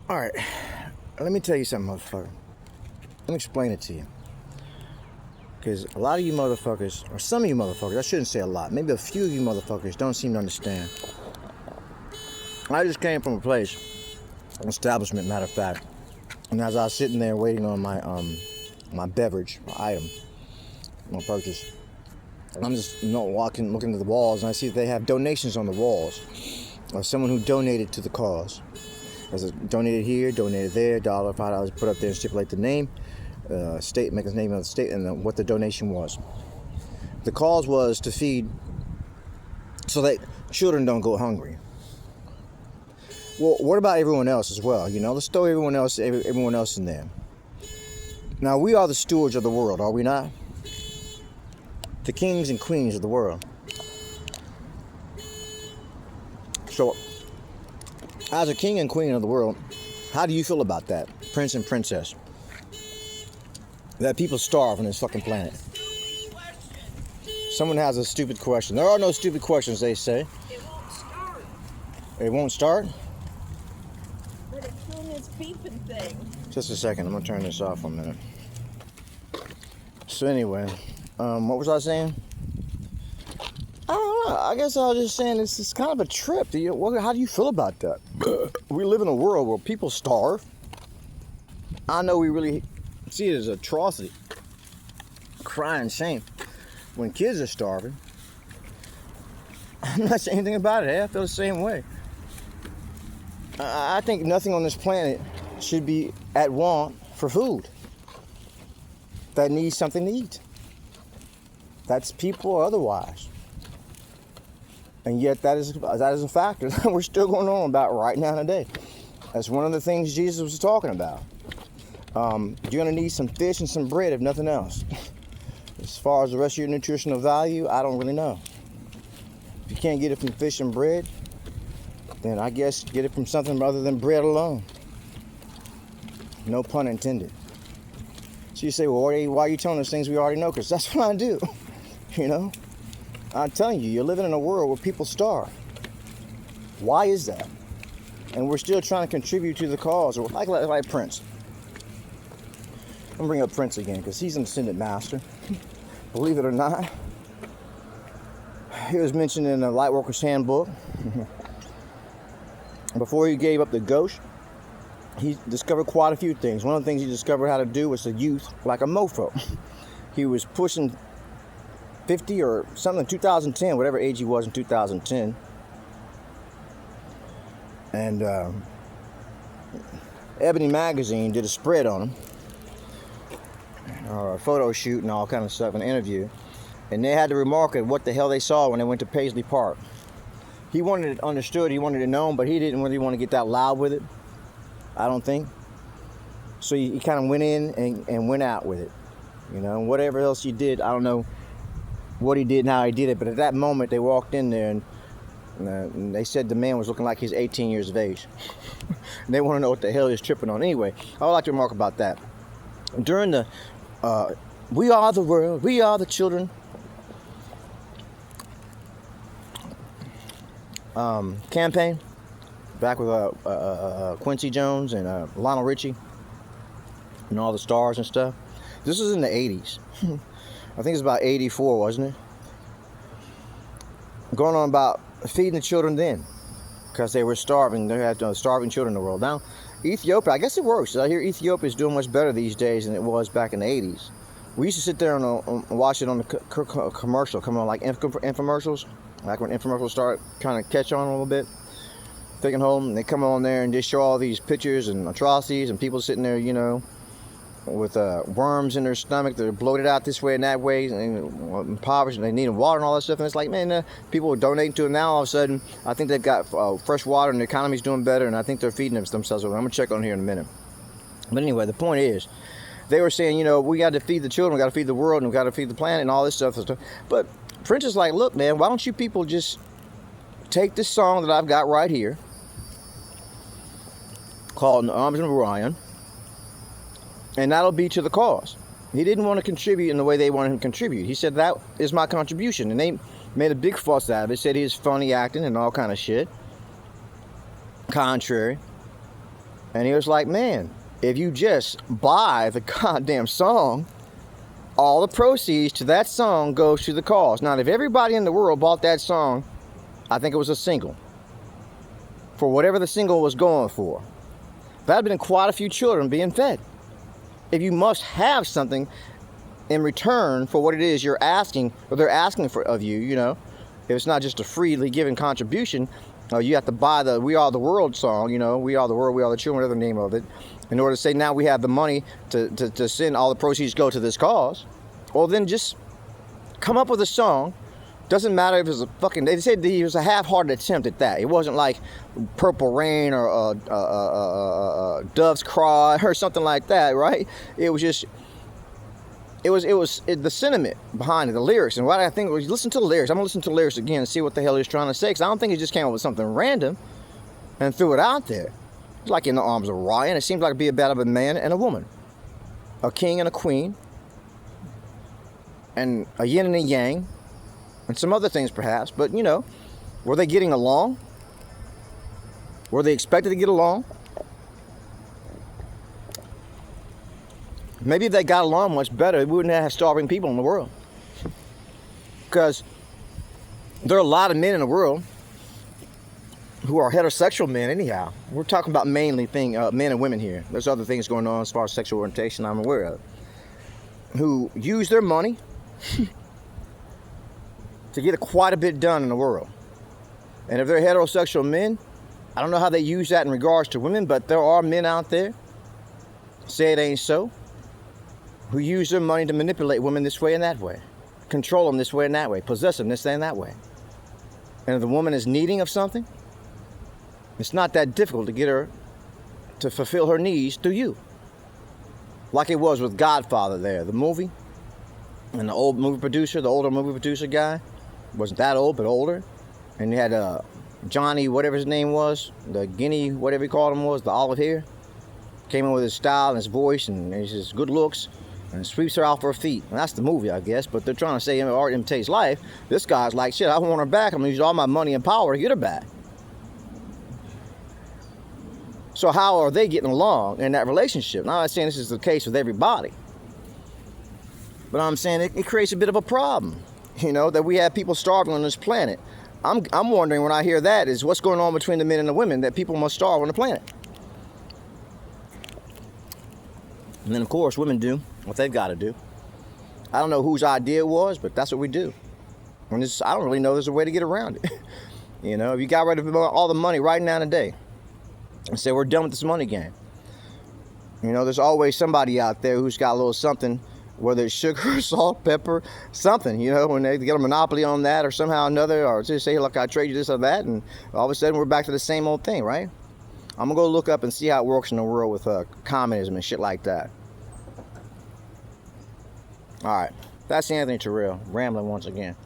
Alright, let me tell you something, motherfucker. Let me explain it to you. Because a lot of you motherfuckers, or some of you motherfuckers, I shouldn't say a lot, maybe a few of you motherfuckers don't seem to understand. I just came from a place, an establishment, matter of fact, and as I was sitting there waiting on my beverage, my item, my purchase, and I'm just walking, looking at the walls, and I see that they have donations on the walls of someone who donated to the cause. There's a donated here, donated there, $1, $5, put up there and stipulate the name, state, make the name of the state, and what the donation was. The cause was to feed so that children don't go hungry. Well, what about everyone else as well? You know, let's throw everyone else in there. Now, we are the stewards of the world, are we not? The kings and queens of the world. So, as a king and queen of the world, how do you feel about that, prince and princess? That people starve on this fucking planet. Someone has a stupid question. There are no stupid questions, they say. It won't start. It won't start? But it's doing this beeping thing. Just a second, I'm gonna turn this off for a minute. So anyway, what was I saying? I don't know. I guess I was just saying it's kind of a trip. How do you feel about that? We live in a world where people starve. I know we really see it as an atrocity, crying shame when kids are starving. I'm not saying anything about it. I feel the same way. I think nothing on this planet should be at want for food that needs something to eat. That's people or otherwise. And yet that is a factor that we're still going on about right now today. That's one of the things Jesus was talking about. You're going to need some fish and some bread, if nothing else. As far as the rest of your nutritional value, I don't really know. If you can't get it from fish and bread, then I guess get it from something other than bread alone. No pun intended. So you say, well, why are you telling us things we already know? Because that's what I do. You know? I'm telling you, you're living in a world where people starve. Why is that? And we're still trying to contribute to the cause, or like Prince. I'm gonna bring up Prince again because he's an ascended master. Believe it or not, he was mentioned in the Lightworker's Handbook. Before he gave up the ghost, he discovered quite a few things. One of the things he discovered how to do was to youth like a mofo. He was pushing 50 or something in 2010, whatever age he was in 2010. And Ebony Magazine did a spread on him, or a photo shoot and all kind of stuff, an interview. And they had to remark at what the hell they saw when they went to Paisley Park. He wanted it understood, he wanted it known, but he didn't really want to get that loud with it, I don't think. So he kind of went in and went out with it. You know, and whatever else he did, I don't know what he did and how he did it, but at that moment they walked in there and they said the man was looking like he's 18 years of age. And they want to know what the hell he's tripping on. Anyway, I would like to remark about that. During the We Are the World, We Are the Children campaign, back with Quincy Jones and Lionel Richie and all the stars and stuff. This was in the 80s. I think it's about 84, wasn't it? Going on about feeding the children then, because they were starving. They had starving children in the world. Now, Ethiopia, I guess it works. I hear Ethiopia is doing much better these days than it was back in the 80s. We used to sit there and watch it on the commercial, come on, like infomercials. Like when infomercials start trying to catch on a little bit, taking hold, and they come on there and they show all these pictures and atrocities and people sitting there, you know, with worms in their stomach. They're bloated out this way and that way, and impoverished, and they need water and all that stuff. And it's like, man, people are donating to them now. All of a sudden, I think they've got fresh water and the economy's doing better, and I think they're feeding themselves. I'm gonna check on here in a minute. But anyway, the point is, they were saying, you know, we got to feed the children, we got to feed the world, and we got to feed the planet, and all this stuff. But Prince is like, look, man, why don't you people just take this song that I've got right here, called "In the Arms of Orion," and that'll be to the cause. He didn't want to contribute in the way they wanted him to contribute. He said, that is my contribution. And they made a big fuss out of it, said he was funny acting and all kind of shit. Contrary. And he was like, man, if you just buy the goddamn song, all the proceeds to that song goes to the cause. Now, if everybody in the world bought that song, I think it was a single, for whatever the single was going for, that'd been quite a few children being fed. If you must have something in return for what it is you're asking, or they're asking for of you, you know, if it's not just a freely given contribution, you have to buy the "We Are the World" song, you know, "We Are the World, We Are the Children," whatever the name of it, in order to say now we have the money to send all the proceeds go to this cause. Well, then just come up with a song. Doesn't matter if it's a fucking, they said it was a half-hearted attempt at that. It wasn't like Purple Rain or Dove's Cry or something like that, right? It was just, it was the sentiment behind it, the lyrics. And what I think was, listen to the lyrics. I'm gonna listen to the lyrics again and see what the hell he's trying to say, because I don't think he just came up with something random and threw it out there. It's like In the Arms of Ryan. It seems like it'd be about a man and a woman, a king and a queen, and a yin and a yang, and some other things perhaps, but you know, were they getting along? Were they expected to get along? Maybe if they got along much better, we wouldn't have starving people in the world. Because there are a lot of men in the world who are heterosexual men anyhow. We're talking about mainly men and women here. There's other things going on as far as sexual orientation I'm aware of, who use their money to get quite a bit done in the world. And if they're heterosexual men, I don't know how they use that in regards to women, but there are men out there, say it ain't so, who use their money to manipulate women this way and that way, control them this way and that way, possess them this way and that way. And if the woman is needing of something, it's not that difficult to get her to fulfill her needs through you. Like it was with Godfather there, the movie, and the old movie producer, the older movie producer guy, wasn't that old, but older. And you had Johnny, whatever his name was, the Guinea, whatever he called him was, the olive hair, came in with his style and his voice and his good looks, and sweeps her off her feet. And that's the movie, I guess, but they're trying to say art imitates life. This guy's like, shit, I want her back. I'm gonna use all my money and power to get her back. So how are they getting along in that relationship? Now, I'm not saying this is the case with everybody, but I'm saying it creates a bit of a problem, you know, that we have people starving on this planet. I'm wondering when I hear that is what's going on between the men and the women, that people must starve on the planet. And then, of course, women do what they've got to do. I don't know whose idea it was, but that's what we do. And I don't really know there's a way to get around it. You know, if you got rid of all the money right now today and say we're done with this money game, you know, there's always somebody out there who's got a little something, whether it's sugar, salt, pepper, something, you know, when they get a monopoly on that or somehow or another, or just say, look, I trade you this or that, and all of a sudden we're back to the same old thing, right? I'm going to go look up and see how it works in the world with communism and shit like that. All right. That's Anthony Terrell, rambling once again.